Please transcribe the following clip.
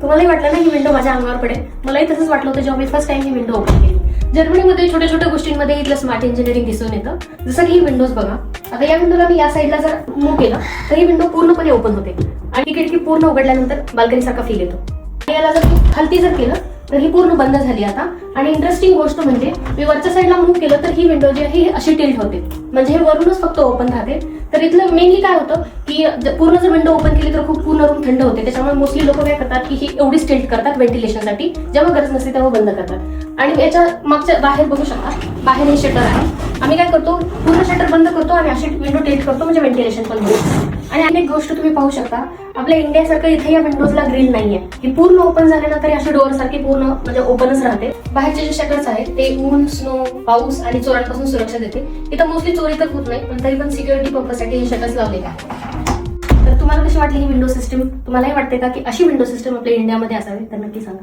तुम्हालाही वाटलं ना ही विंडो माझ्या अंगावर पडेल? मलाही तसंच वाटलं होतं जेव्हा मी फर्स्ट टाइम ही विंडो ओपन केली. जर्मनीमध्ये छोट्या छोट्या गोष्टींमध्ये इथलं स्मार्ट इंजिनिअरिंग दिसून येतं. जसं की ही विंडोज बघा. आता या विंडोला मी या साईडला जर मूव्ह केलं तर ही विंडो पूर्णपणे ओपन होते आणि खिडकी पूर्ण उघडल्यानंतर बाल्कनी सारखा फील येतो. याला जर खालती जर केलं तर ही पूर्ण बंद झाली आता. आणि इंटरेस्टिंग गोष्ट म्हणजे मी वरच्या साईडला मूव्ह केलं तर ही विंडो जी आहे ही अशी टिल्ट होते, म्हणजे हे वरूनच फक्त ओपन राहते. तर इथलं मेनली काय होतं की पूर्ण जर विंडो ओपन केली तर खूप पूर्ण रूम थंड होते. त्याच्यामुळे मोस्टली लोक काय करतात की ही एवढीच टिल्ट करतात व्हेंटिलेशनसाठी, जेव्हा गरज नसते तेव्हा बंद करतात. आणि याच्या मागच्या बाहेर बघू शकता, बाहेर हे शटर आहे. आम्ही काय करतो, पूर्ण शटर बंद करतो आणि अशी विंडो टिल्ट करतो, म्हणजे व्हेंटिलेशन पण होईल. आणि अनेक गोष्ट तुम्ही पाहू शकता, आपल्या इंडियासारखं इथे या विंडोजला ग्रिल नाहीये. ही पूर्ण ओपन झाल्यानंतर अशी डोअर सारखी पूर्ण म्हणजे ओपनच राहते. बाहेरचे जे शटर्स आहेत ते ऊन, स्नो, पाऊस आणि चोरांपासून सुरक्षा देते. इथं मोस्टली चोरी तर होत नाही, पण तरी पण सिक्युरिटी पर्पजसाठी हे शटर्स लावलेले आहेत. तर तुम्हाला कशी वाटली ही विंडो सिस्टम? तुम्हालाही वाटते का की अशी विंडो सिस्टम आपल्या इंडियामध्ये असावी? तर नक्की सांगा.